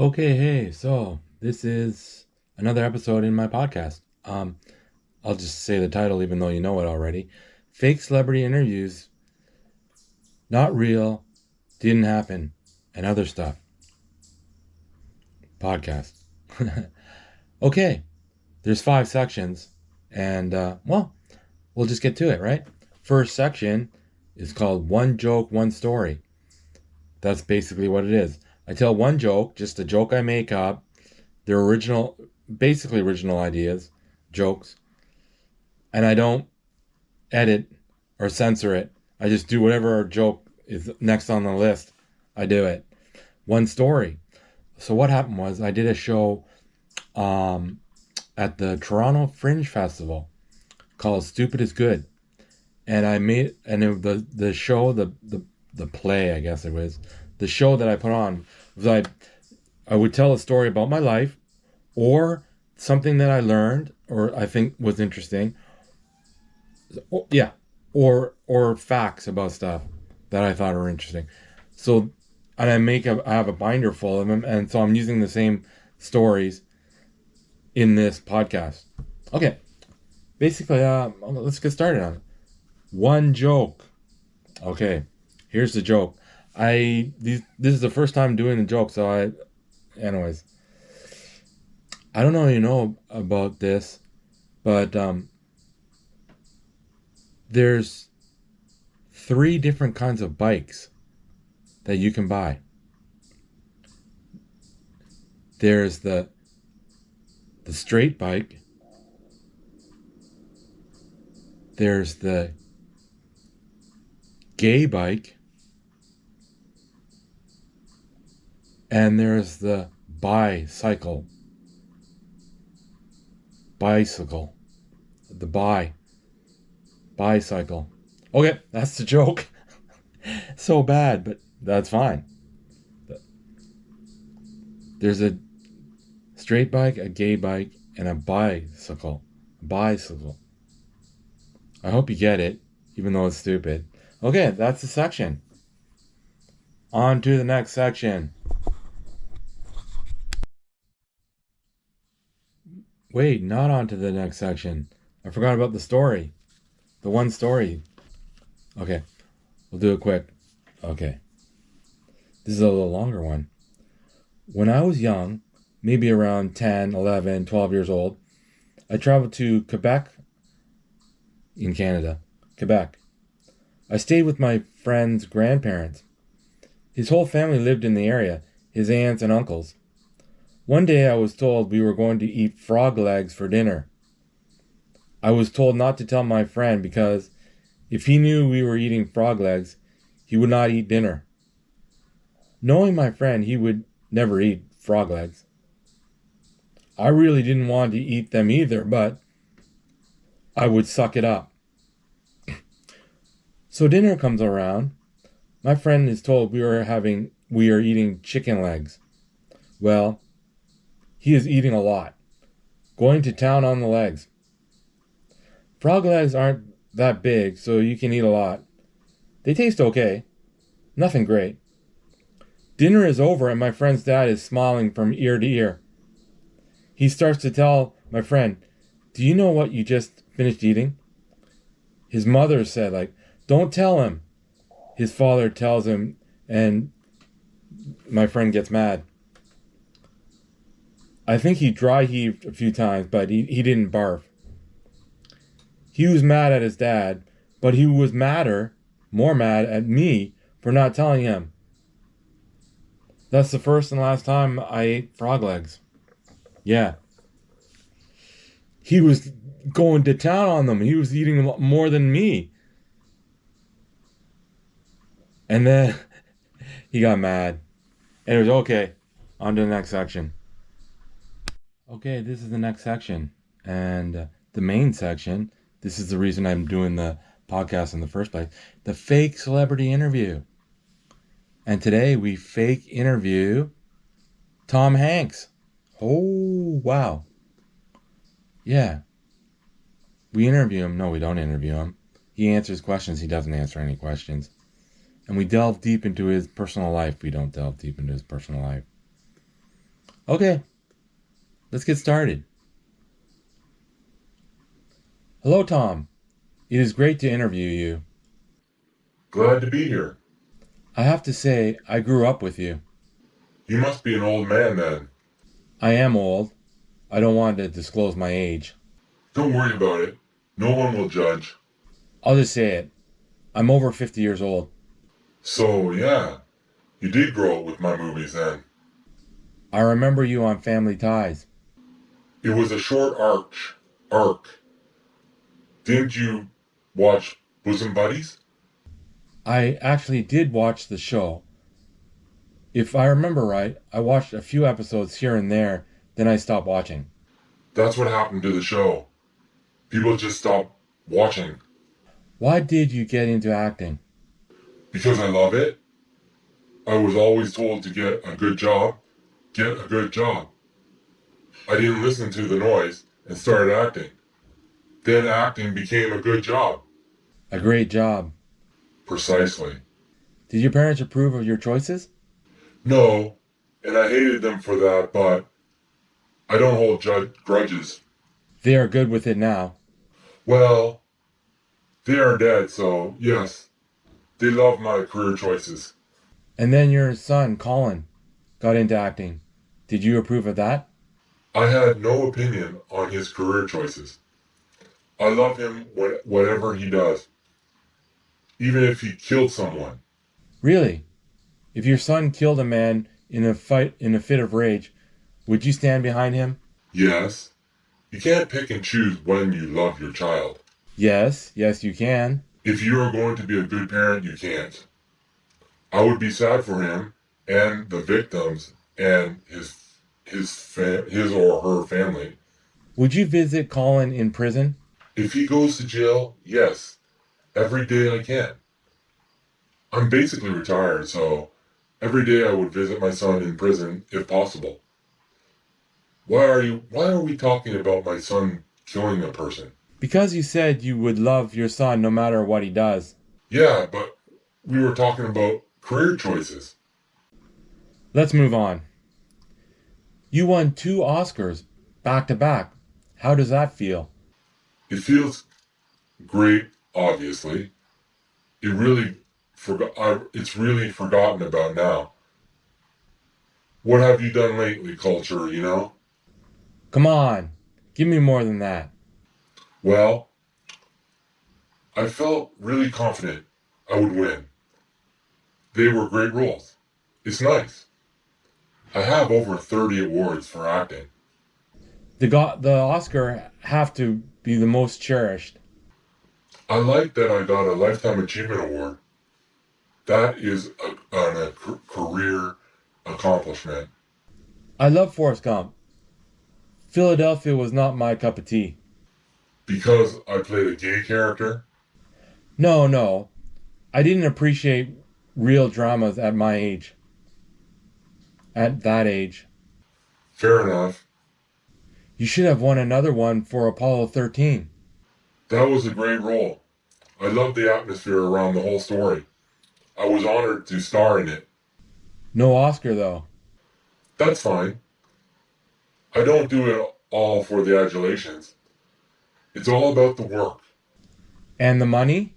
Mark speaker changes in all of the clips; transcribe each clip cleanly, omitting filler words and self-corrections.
Speaker 1: Okay, hey, so this is another episode in my podcast. I'll just say the title even though you know it already. Fake celebrity interviews, not real, didn't happen, and other stuff. Podcast. Okay, there's 5 sections, and we'll just get to it, right? First section is called One Joke, One Story. That's basically what it is. I tell one joke, just a joke I make up. They're basically original ideas, jokes, and I don't edit or censor it. I just do whatever joke is next on the list. I do it. One story. So what happened was I did a show um, at the Toronto Fringe Festival called "Stupid is Good," and the show the play, I guess it was, the show that I put on was I would tell a story about my life or something that I learned or I think was interesting. Yeah, or facts about stuff that I thought were interesting. So, and I have a binder full of them, and so I'm using the same stories in this podcast. Okay, basically, let's get started on it. One joke. Okay, here's the joke. This is the first time doing the joke, anyways, I don't know if you know about this, but there's 3 different kinds of bikes that you can buy. There's the straight bike. There's the gay bike. And there's the bicycle. Bicycle. The bicycle. Okay, that's the joke. So bad, but that's fine. There's a straight bike, a gay bike, and a bicycle. Bicycle. I hope you get it, even though it's stupid. Okay, that's the section. On to the next section. Wait, not on to the next section. I forgot about the story. The one story. Okay, we'll do it quick. Okay. This is a little longer one. When I was young, maybe around 10, 11, 12 years old, I traveled to Quebec in Canada. Quebec. I stayed with my friend's grandparents. His whole family lived in the area, his aunts and uncles. One day I was told we were going to eat frog legs for dinner. I was told not to tell my friend because if he knew we were eating frog legs, he would not eat dinner. Knowing my friend, he would never eat frog legs. I really didn't want to eat them either, but I would suck it up. So dinner comes around. My friend is told we are eating chicken legs. Well, he is eating a lot, going to town on the legs. Frog legs aren't that big, so you can eat a lot. They taste okay. Nothing great. Dinner is over and my friend's dad is smiling from ear to ear. He starts to tell my friend, "Do you know what you just finished eating?" His mother said, "Don't tell him." His father tells him, and my friend gets mad. I think he dry heaved a few times, but he didn't barf. He was mad at his dad, but he was more mad at me for not telling him. That's the first and last time I ate frog legs. Yeah. He was going to town on them. He was eating more than me. And then he got mad. And it was okay. On to the next section. Okay, this is the next section. And the main section, this is the reason I'm doing the podcast in the first place, the fake celebrity interview. And today we fake interview Tom Hanks. Oh, wow. Yeah. We interview him. No, we don't interview him. He answers questions. He doesn't answer any questions. And we delve deep into his personal life. We don't delve deep into his personal life. Okay, let's get started. Hello, Tom. It is great to interview you.
Speaker 2: Glad to be here.
Speaker 1: I have to say, I grew up with you.
Speaker 2: You must be an old man then.
Speaker 1: I am old. I don't want to disclose my age.
Speaker 2: Don't worry about it. No one will judge.
Speaker 1: I'll just say it. I'm over 50 years old.
Speaker 2: So, yeah, you did grow up with my movies then.
Speaker 1: I remember you on Family Ties.
Speaker 2: It was a short arc. Didn't you watch Bosom Buddies?
Speaker 1: I actually did watch the show. If I remember right, I watched a few episodes here and there, then I stopped watching.
Speaker 2: That's what happened to the show. People just stopped watching.
Speaker 1: Why did you get into acting?
Speaker 2: Because I love it. I was always told to get a good job. Get a good job. I didn't listen to the noise and started acting. Then acting became a good job.
Speaker 1: A great job.
Speaker 2: Precisely.
Speaker 1: Did your parents approve of your choices?
Speaker 2: No, and I hated them for that, but I don't hold grudges.
Speaker 1: They are good with it now.
Speaker 2: Well, they are dead, so yes, they love my career choices.
Speaker 1: And then your son, Colin, got into acting. Did you approve of that?
Speaker 2: I had no opinion on his career choices. I love him whatever he does, even if he killed someone.
Speaker 1: Really? If your son killed a man in a fit of rage, would you stand behind him?
Speaker 2: Yes, you can't pick and choose when you love your child.
Speaker 1: Yes, yes, you can.
Speaker 2: If you are going to be a good parent, you can't. I would be sad for him and the victims and his or her family.
Speaker 1: Would you visit Colin in prison?
Speaker 2: If he goes to jail, yes, every day I can. I'm basically retired, so every day I would visit my son in prison if possible. Why are we talking about my son killing a person?
Speaker 1: Because you said you would love your son no matter what he does.
Speaker 2: Yeah, but we were talking about career choices.
Speaker 1: Let's move on. You won 2 Oscars back to back. How does that feel?
Speaker 2: It feels great, obviously. It's really forgotten about now. What have you done lately, culture?
Speaker 1: Come on, give me more than that.
Speaker 2: Well, I felt really confident I would win. They were great roles. It's nice. I have over 30 awards for acting.
Speaker 1: The Oscar have to be the most cherished.
Speaker 2: I like that I got a Lifetime Achievement Award. That is a career accomplishment.
Speaker 1: I love Forrest Gump. Philadelphia was not my cup of tea.
Speaker 2: Because I played a gay character,
Speaker 1: No, no. I didn't appreciate real dramas at my age. At that age.
Speaker 2: fair enough.
Speaker 1: You should have won another one for Apollo 13.
Speaker 2: That was a great role. I loved the atmosphere around the whole story. I was honored to star in it.
Speaker 1: No Oscar, though.
Speaker 2: That's fine. I don't do it all for the adulations. It's all about the work.
Speaker 1: And the money?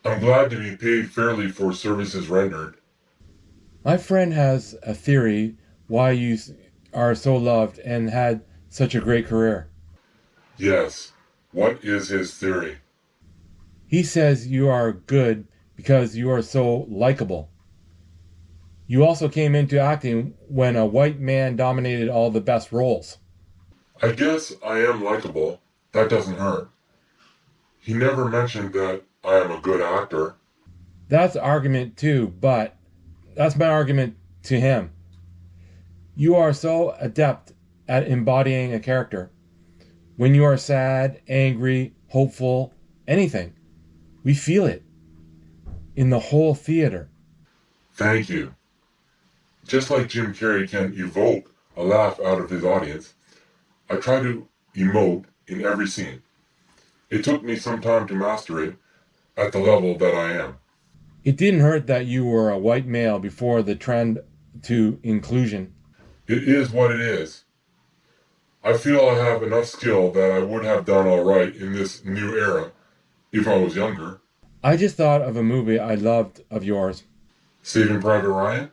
Speaker 2: I'm glad to be paid fairly for services rendered.
Speaker 1: My friend has a theory why you are so loved and had such a great career.
Speaker 2: Yes. What is his theory?
Speaker 1: He says you are good because you are so likable. You also came into acting when a white man dominated all the best roles.
Speaker 2: I guess I am likable. That doesn't hurt. He never mentioned that I am a good actor.
Speaker 1: That's argument too, but that's my argument to him. You are so adept at embodying a character. When you are sad, angry, hopeful, anything, we feel it in the whole theater.
Speaker 2: Thank you. Just like Jim Carrey can evoke a laugh out of his audience, I try to emote in every scene. It took me some time to master it at the level that I am.
Speaker 1: It didn't hurt that you were a white male before the trend to inclusion.
Speaker 2: It is what it is. I feel I have enough skill that I would have done alright in this new era if I was younger.
Speaker 1: I just thought of a movie I loved of yours.
Speaker 2: Saving Private Ryan?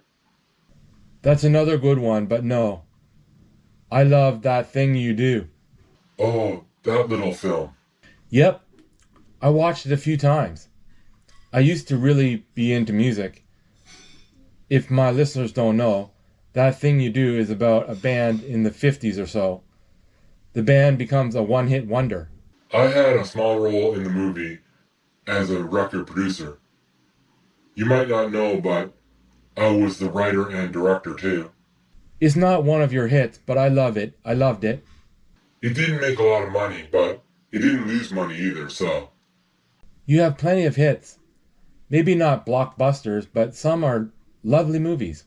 Speaker 1: That's another good one, but no. I love That Thing You Do.
Speaker 2: Oh, that little film.
Speaker 1: Yep, I watched it a few times. I used to really be into music. If my listeners don't know, That Thing You Do is about a band in the 50s or so. The band becomes a one-hit wonder.
Speaker 2: I had a small role in the movie as a record producer. You might not know, but I was the writer and director too.
Speaker 1: It's not one of your hits, but I love it. I loved it.
Speaker 2: It didn't make a lot of money, but it didn't lose money either, so.
Speaker 1: You have plenty of hits. Maybe not blockbusters, but some are lovely movies.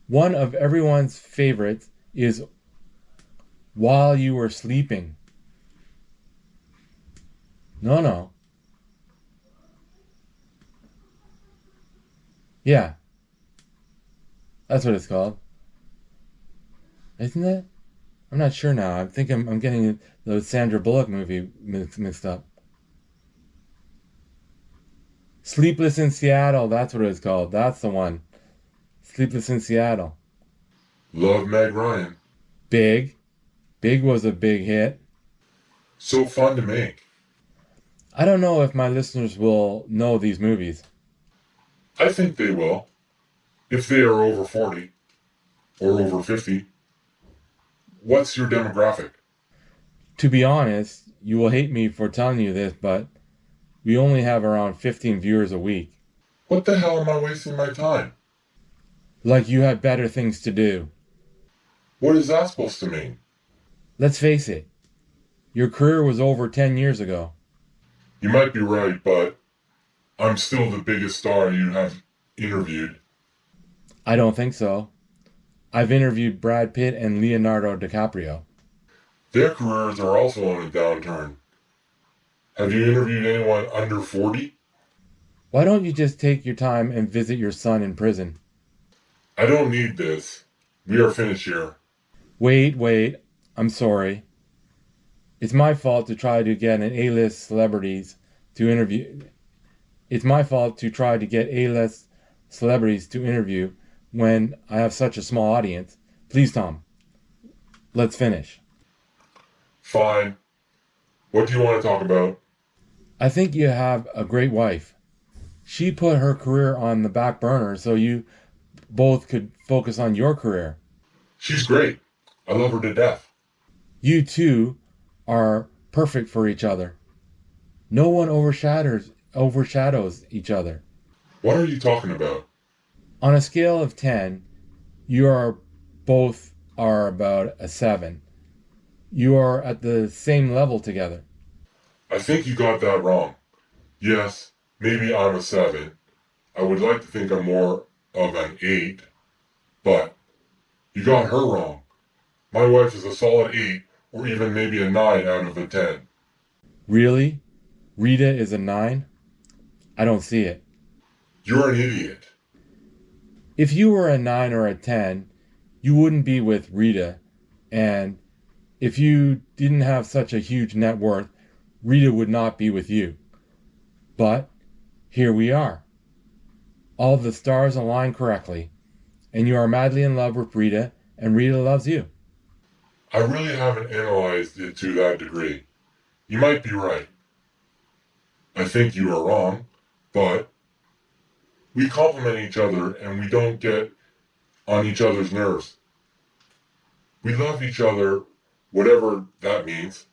Speaker 1: One of everyone's favorites is While You Were Sleeping. No. Yeah, that's what it's called. Isn't it? I'm not sure now. I think I'm getting the Sandra Bullock movie mixed up. Sleepless in Seattle, that's what it's called. That's the one. Sleepless in Seattle.
Speaker 2: Love Meg Ryan.
Speaker 1: Big. Big was a big hit.
Speaker 2: So fun to make.
Speaker 1: I don't know if my listeners will know these movies.
Speaker 2: I think they will. If they are over 40 or over 50. What's your demographic?
Speaker 1: To be honest, you will hate me for telling you this, but we only have around 15 viewers a week.
Speaker 2: What the hell am I wasting my time?
Speaker 1: Like you have better things to do.
Speaker 2: What is that supposed to mean?
Speaker 1: Let's face it. Your career was over 10 years ago.
Speaker 2: You might be right, but I'm still the biggest star you have interviewed.
Speaker 1: I don't think so. I've interviewed Brad Pitt and Leonardo DiCaprio.
Speaker 2: Their careers are also on a downturn. Have you interviewed anyone under 40?
Speaker 1: Why don't you just take your time and visit your son in prison?
Speaker 2: I don't need this. We are finished here.
Speaker 1: Wait. I'm sorry. It's my fault to try to get an A-list celebrities to interview. It's my fault to try to get A-list celebrities to interview when I have such a small audience. Please, Tom, let's finish.
Speaker 2: Fine. What do you want to talk about?
Speaker 1: I think you have a great wife. She put her career on the back burner so you both could focus on your career.
Speaker 2: She's great. I love her to death.
Speaker 1: You two are perfect for each other. No one overshadows each other.
Speaker 2: What are you talking about?
Speaker 1: On a scale of 10, you are both are about a 7. You are at the same level together.
Speaker 2: I think you got that wrong. Yes, maybe I'm a 7. I would like to think I'm more of an 8. But you got her wrong. My wife is a solid 8 or even maybe a 9 out of a 10.
Speaker 1: Really? Rita is a 9? I don't see it.
Speaker 2: You're an idiot.
Speaker 1: If you were a 9 or a 10, you wouldn't be with Rita. And if you didn't have such a huge net worth, Rita would not be with you. But here we are. All the stars align correctly, and you are madly in love with Rita, and Rita loves you.
Speaker 2: I really haven't analyzed it to that degree. You might be right. I think you are wrong, but we complement each other and we don't get on each other's nerves. We love each other, whatever that means.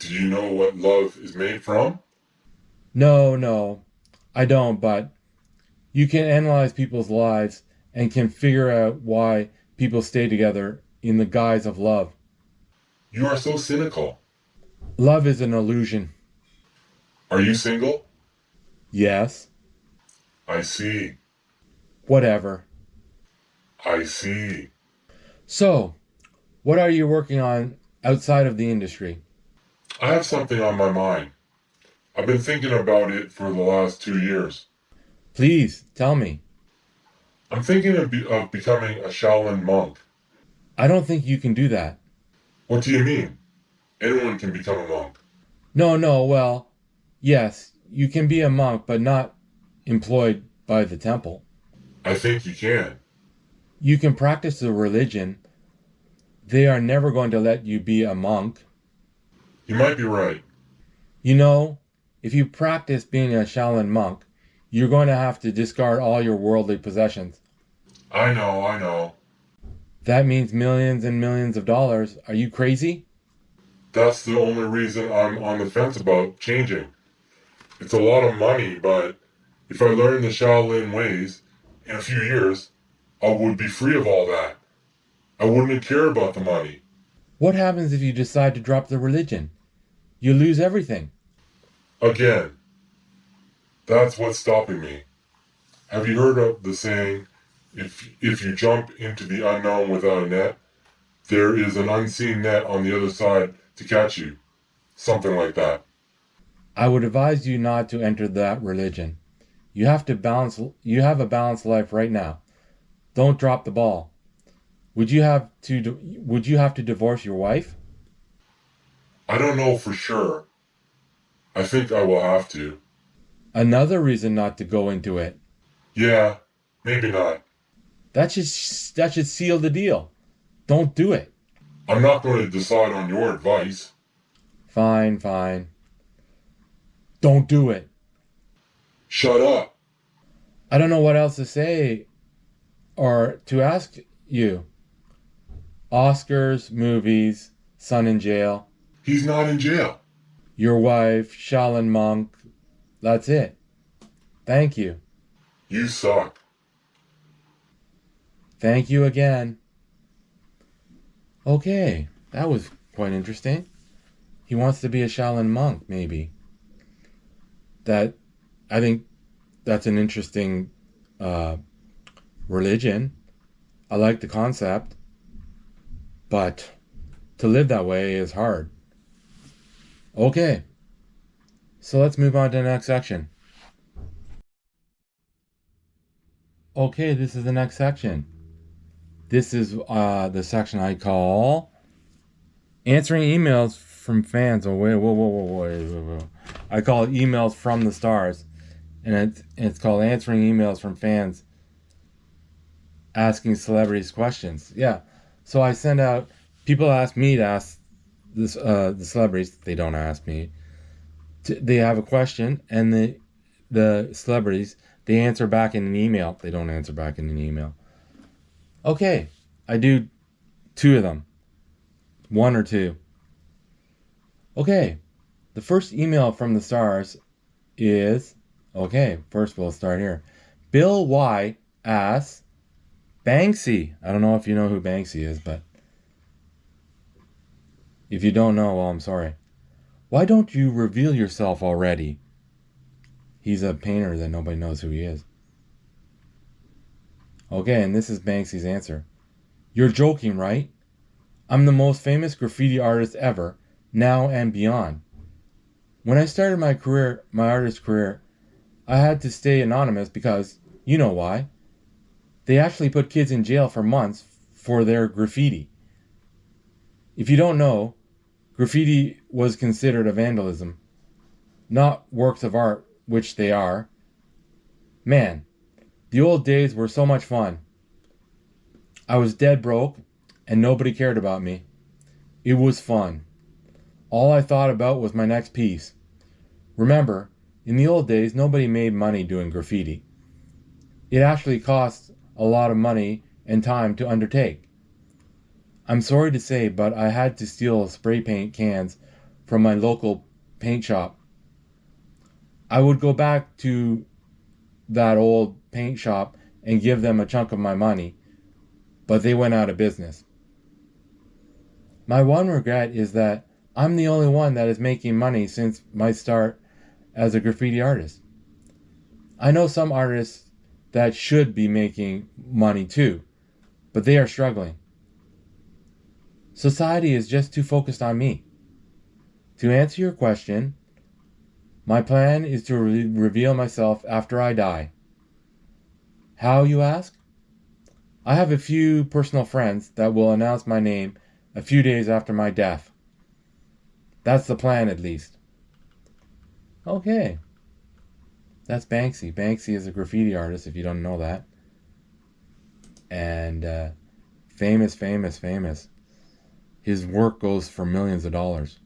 Speaker 2: Do you know what love is made from?
Speaker 1: No, I don't, but you can analyze people's lives and can figure out why people stay together in the guise of love.
Speaker 2: You are so cynical.
Speaker 1: Love is an illusion.
Speaker 2: Are you single?
Speaker 1: Yes.
Speaker 2: I see.
Speaker 1: Whatever.
Speaker 2: I see.
Speaker 1: So, what are you working on outside of the industry?
Speaker 2: I have something on my mind. I've been thinking about it for the last 2 years.
Speaker 1: Please, tell me.
Speaker 2: I'm thinking of becoming a Shaolin monk.
Speaker 1: I don't think you can do that.
Speaker 2: What do you mean? Anyone can become a monk.
Speaker 1: No, no, well, yes, you can be a monk, but not employed by the temple.
Speaker 2: I think you can.
Speaker 1: You can practice the religion. They are never going to let you be a monk.
Speaker 2: You might be right.
Speaker 1: You know, if you practice being a Shaolin monk, you're going to have to discard all your worldly possessions.
Speaker 2: I know, I know.
Speaker 1: That means millions and millions of dollars. Are you crazy?
Speaker 2: That's the only reason I'm on the fence about changing. It's a lot of money, but if I learn the Shaolin ways in a few years, I would be free of all that. I wouldn't care about the money.
Speaker 1: What happens if you decide to drop the religion? You lose everything.
Speaker 2: Again, that's what's stopping me. Have you heard of the saying, if you jump into the unknown without a net, there is an unseen net on the other side to catch you? Something like that.
Speaker 1: I would advise you not to enter that religion. You have a balanced life right now. Don't drop the ball. Would you have to divorce your wife?
Speaker 2: I don't know for sure. I think I will have to.
Speaker 1: Another reason not to go into it.
Speaker 2: Yeah, maybe not.
Speaker 1: That should seal the deal. Don't do it.
Speaker 2: I'm not going to decide on your advice.
Speaker 1: Fine, fine. Don't do it.
Speaker 2: Shut up.
Speaker 1: I don't know what else to say or to ask you. Oscars, movies, son in jail,
Speaker 2: He's not in jail.
Speaker 1: your wife, Shaolin monk. That's it. Thank you.
Speaker 2: You suck.
Speaker 1: Thank you again. Okay, that was quite interesting. He wants to be a Shaolin monk, maybe. That, I think that's an interesting uh, religion. I like the concept, but to live that way is hard. Okay, so let's move on to the next section. Okay, this is the next section. This is the section I call answering emails from fans. Oh, wait, whoa. I call it emails from the stars. And it's called answering emails from fans asking celebrities questions. Yeah. So I send out, people ask me to ask the celebrities. They don't ask me. They have a question, and the celebrities, they answer back in an email. They don't answer back in an email. Okay, I do two of them, one or two. Okay, the first email from the stars is, okay, first we'll start here. Bill Y asks, Banksy. I don't know if you know who Banksy is, but if you don't know, well, I'm sorry. Why don't you reveal yourself already? He's a painter that nobody knows who he is. Okay, and this is Banksy's answer. You're joking, right? I'm the most famous graffiti artist ever, now and beyond. When I started my artist career, I had to stay anonymous because, you know why. They actually put kids in jail for months for their graffiti. If you don't know, graffiti was considered a vandalism, not works of art, which they are. Man, the old days were so much fun. I was dead broke, and nobody cared about me. It was fun. All I thought about was my next piece. Remember, in the old days, nobody made money doing graffiti. It actually cost a lot of money and time to undertake. I'm sorry to say, but I had to steal spray paint cans from my local paint shop. I would go back to that old paint shop and give them a chunk of my money, but they went out of business. My one regret is that I'm the only one that is making money since my start as a graffiti artist. I know some artists that should be making money too, but they are struggling. Society is just too focused on me. To answer your question, my plan is to reveal myself after I die. How, you ask? I have a few personal friends that will announce my name a few days after my death. That's the plan, at least. Okay, that's Banksy. Banksy is a graffiti artist, if you don't know that. And famous, famous, famous. His work goes for millions of dollars.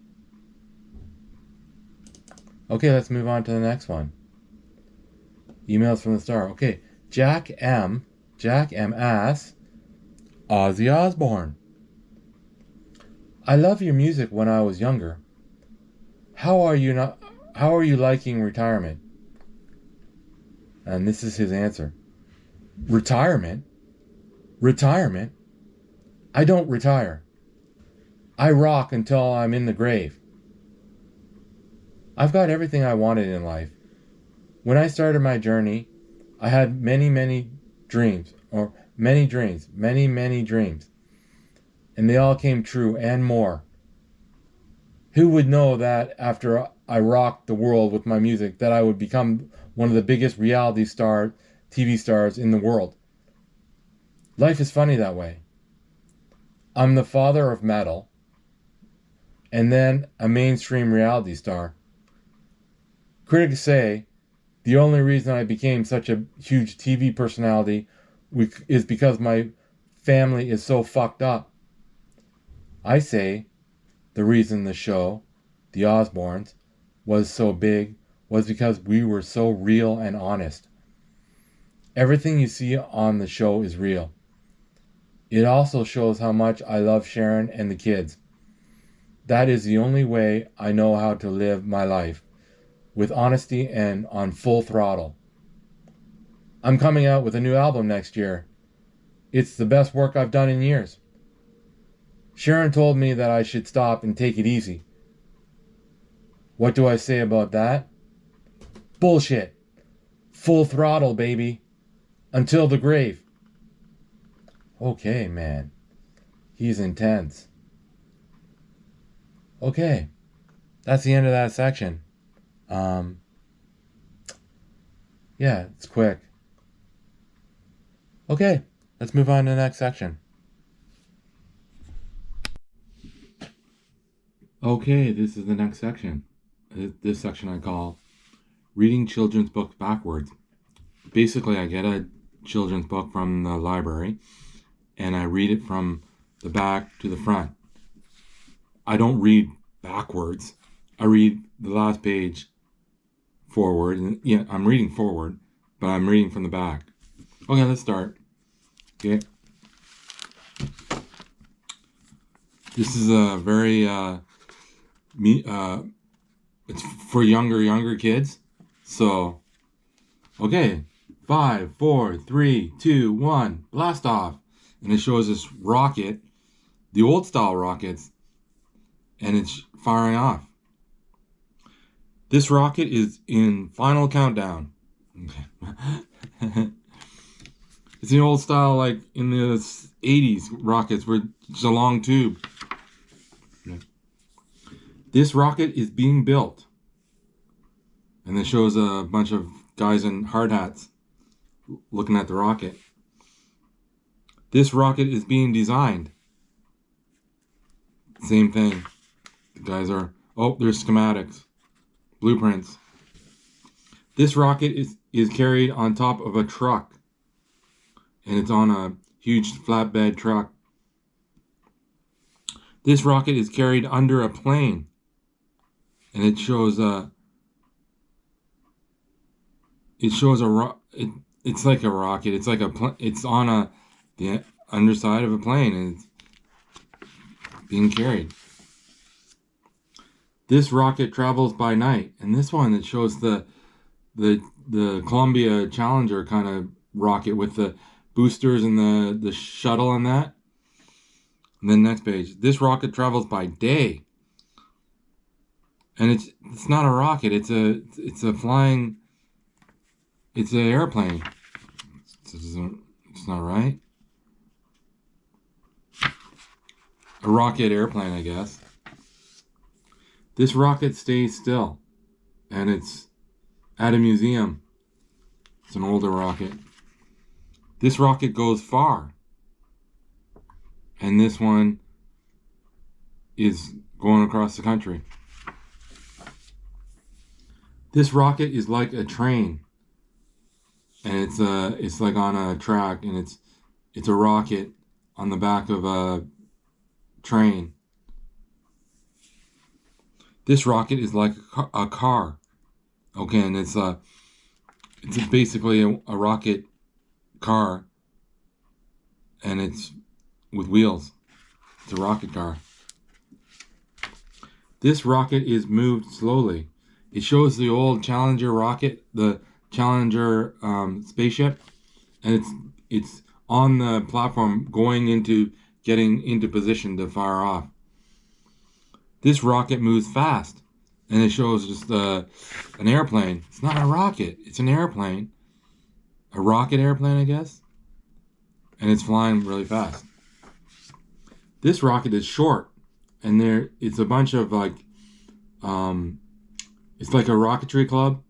Speaker 1: Okay, let's move on to the next one. Emails from the star. Okay, Jack M. Jack M. asks, Ozzy Osbourne. I love your music when I was younger. How are you not? How are you liking retirement? And this is his answer. Retirement? Retirement? I don't retire. I rock until I'm in the grave. I've got everything I wanted in life. When I started my journey, I had many, many dreams, many dreams. And they all came true and more. Who would know that after I rocked the world with my music that I would become one of the biggest reality TV stars in the world? Life is funny that way. I'm the father of metal and then a mainstream reality star. Critics say the only reason I became such a huge TV personality is because my family is so fucked up. I say the reason the show, The Osbournes, was so big was because we were so real and honest. Everything you see on the show is real. It also shows how much I love Sharon and the kids. That is the only way I know how to live my life, with honesty and on full throttle. I'm coming out with a new album next year. It's the best work I've done in years. Sharon told me that I should stop and take it easy. What do I say about that? Bullshit. Full throttle, baby. Until the grave. Okay, man. He's intense. Okay. That's the end of that section. Yeah, it's quick. Okay, let's move on to the next section. Okay, this is the next section. This section I call Reading Children's Books Backwards. Basically, I get a children's book from the library and I read it from the back to the front. I don't read backwards. I read the last page forward. And yeah, I'm reading forward, but I'm reading from the back. Okay, let's start. Okay. This is a very it's for younger kids. So, okay, 5, 4, 3, 2, 1, blast off. And it shows this rocket, the old style rockets, and it's firing off. This rocket is in final countdown. It's the old style, like in the 80s rockets, where it's a long tube. This rocket is being built. And it shows a bunch of guys in hard hats looking at the rocket. This rocket is being designed. Same thing. The guys are, there's schematics, blueprints. This rocket is carried on top of a truck. And it's on a huge flatbed truck. This rocket is carried under a plane. And it shows it's like a rocket. It's like it's on the underside of a plane and it's being carried. This rocket travels by night, and this one that shows the Columbia Challenger kind of rocket with the boosters and the shuttle and that. And then next page, this rocket travels by day, and it's not a rocket. It's a flying. It's an airplane. It's not right. A rocket airplane, I guess. This rocket stays still, and it's at a museum. It's an older rocket. This rocket goes far. and this one is going across the country. This rocket is like a train, and it's like on a track, and it's a rocket on the back of a train. This rocket is like a car. Okay, and it's basically a rocket car, and it's with wheels. It's a rocket car. This rocket is moved slowly. It shows the old Challenger rocket, the Challenger spaceship, and it's on the platform getting into position to fire off. This rocket moves fast, and it shows just an airplane. It's not a rocket, it's an airplane. A rocket airplane, I guess. And it's flying really fast. This rocket is short, and it's a bunch of it's like a rocketry club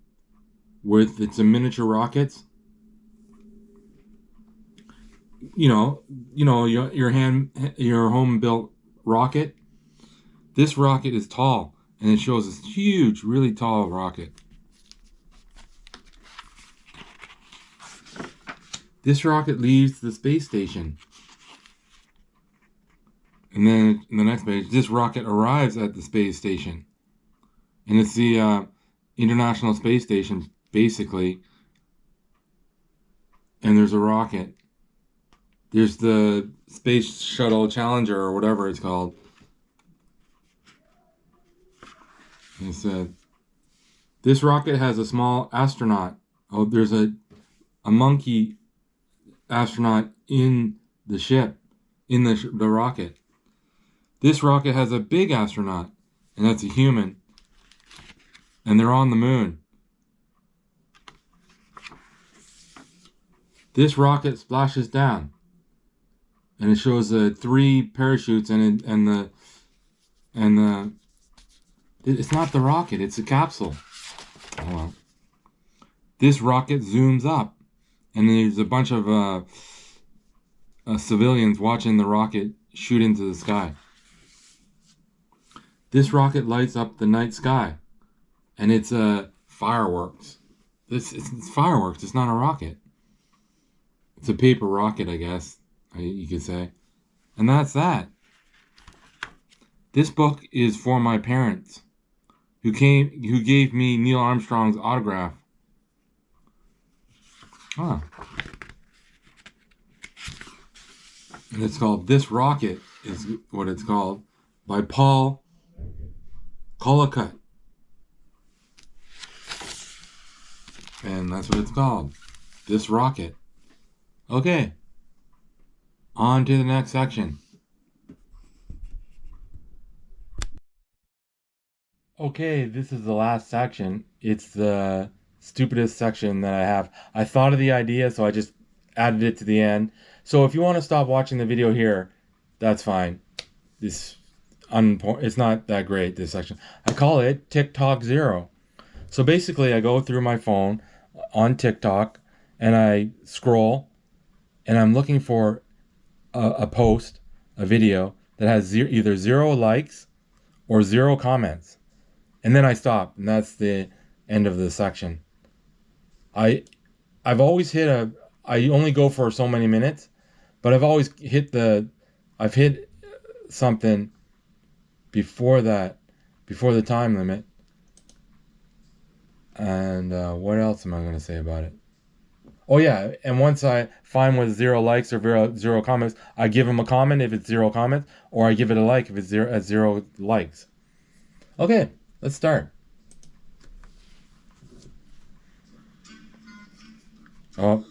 Speaker 1: with it's a miniature rockets. Your home built rocket. This rocket is tall, and it shows this huge, really tall rocket. This rocket leaves the space station. And then in the next page, this rocket arrives at the space station. And it's the International Space Station, basically. And there's a rocket. There's the Space Shuttle Challenger, or whatever it's called. And it said, this rocket has a small astronaut. Oh, there's a monkey astronaut in the ship, in the rocket. This rocket has a big astronaut, and that's a human. And they're on the moon. This rocket splashes down, and it shows 3 parachutes and it's not the rocket, it's a capsule. Oh well. This rocket zooms up, and there's a bunch of civilians watching the rocket shoot into the sky. This rocket lights up the night sky, and it's fireworks. It's fireworks. It's not a rocket. It's a paper rocket, I guess you could say. And that's that. This book is for my parents, who gave me Neil Armstrong's autograph. Huh. And it's called This Rocket, is what it's called, by Paul Collicutt. And that's what it's called. This Rocket. Okay. On to the next section. Okay, this is the last section. It's the stupidest section that I have. I thought of the idea, so I just added it to the end. So if you want to stop watching the video here, that's fine. It's not that great, this section. I call it Tik Tok Zero. So basically, I go through my phone on TikTok, and I scroll, and I'm looking for a post, a video, that has either 0 likes or 0 comments. And then I stop, and that's the end of the section. I've always hit I only go for so many minutes, but I've always I've hit something before the time limit. And what else am I going to say about it? Oh yeah, and once I find with 0 likes or 0 comments, I give them a comment if it's 0 comments, or I give it a like if it's 0 likes. Okay, let's start. Oh,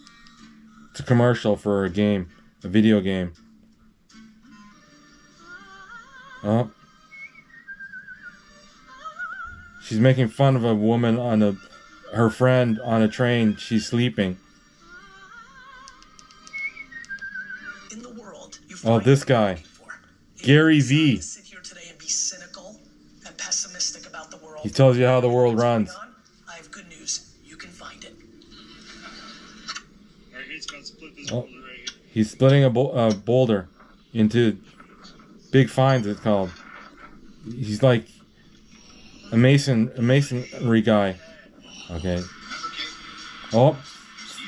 Speaker 1: it's a commercial for a video game. Oh. She's making fun of a woman her friend on a train. She's sleeping.
Speaker 3: In the world,
Speaker 1: oh, this guy. Gary V.
Speaker 3: Sit here today and be cynical and pessimistic about the world.
Speaker 1: He tells you how the world runs.
Speaker 3: I have good news. You can find it.
Speaker 4: Alright, he's got to split this boulder right here.
Speaker 1: He's splitting a boulder. into big fines, it's called. He's like a masonry guy. Okay. Oh,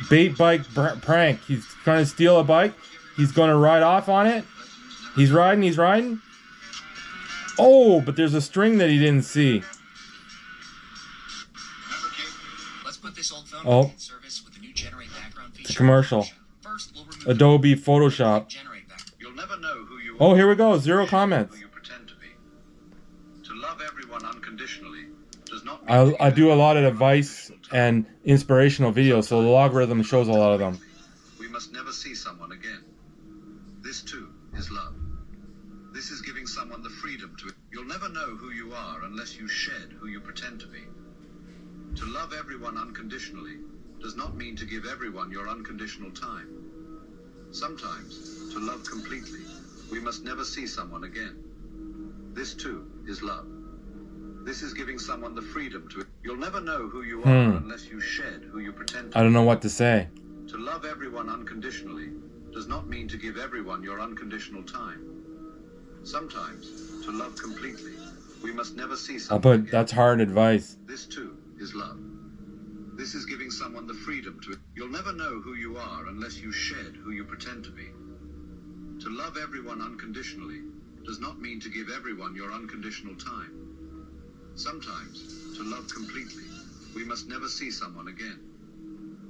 Speaker 1: bait bike prank. He's trying to steal a bike. He's going to ride off on it. He's riding. Oh, but there's a string that he didn't see.
Speaker 4: Let's put this old phone
Speaker 1: Oh,
Speaker 4: in service with the new generate background feature.
Speaker 1: it's a commercial.
Speaker 4: First, we'll remove
Speaker 1: Adobe Photoshop.
Speaker 4: generate background.
Speaker 5: You'll never know who you
Speaker 1: Oh,
Speaker 5: are.
Speaker 1: here we go. 0 comments.
Speaker 5: Who you pretend to be. To love everyone unconditionally does not mean
Speaker 1: I do a lot of advice and inspirational videos, so the logarithm shows a lot of them.
Speaker 5: we must never see someone again. This too is love. This is giving someone the freedom to. You'll never know who you are unless you shed who you pretend to be. To love everyone unconditionally does not mean to give everyone your unconditional time. Sometimes, to love completely, we must never see someone again. This too is love. This is giving someone the freedom to. You'll never know who you are unless you shed who you pretend to
Speaker 1: I don't know what to say.
Speaker 5: To love everyone unconditionally does not mean to give everyone your unconditional time. Sometimes, to love completely, we must never see
Speaker 1: I'll
Speaker 5: someone
Speaker 1: put
Speaker 5: again.
Speaker 1: that's hard advice.
Speaker 5: This too is love. This is giving someone the freedom to. You'll never know who you are unless you shed who you pretend to be. To love everyone unconditionally does not mean to give everyone your unconditional time. Sometimes, to love completely, we must never see someone again.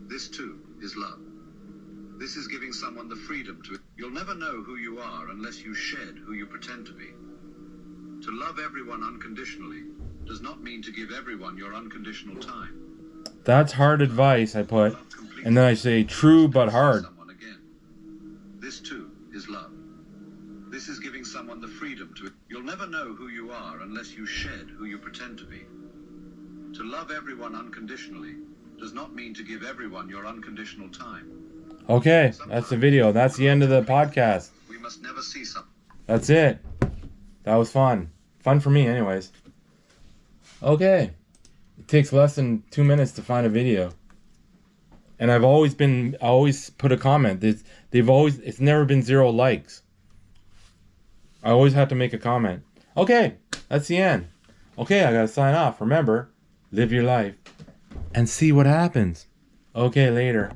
Speaker 5: This too is love. This is giving someone the freedom to. You'll never know who you are unless you shed who you pretend to be. To love everyone unconditionally does not mean to give everyone your unconditional time.
Speaker 1: That's hard advice, I put. And then I say true but hard.
Speaker 5: Someone again. This too is love. This is giving someone the freedom to. You'll never know who you are unless you shed who you pretend to be. To love everyone unconditionally does not mean to give everyone your unconditional time.
Speaker 1: Okay, that's the video. That's the end of the podcast.
Speaker 5: We must never see someone.
Speaker 1: That's it. That was fun. Fun for me, anyways. Okay. It takes less than 2 minutes to find a video. And I always put a comment. It's never been 0 likes. I always have to make a comment. Okay, that's the end. Okay, I gotta sign off. Remember, live your life and see what happens. Okay, later.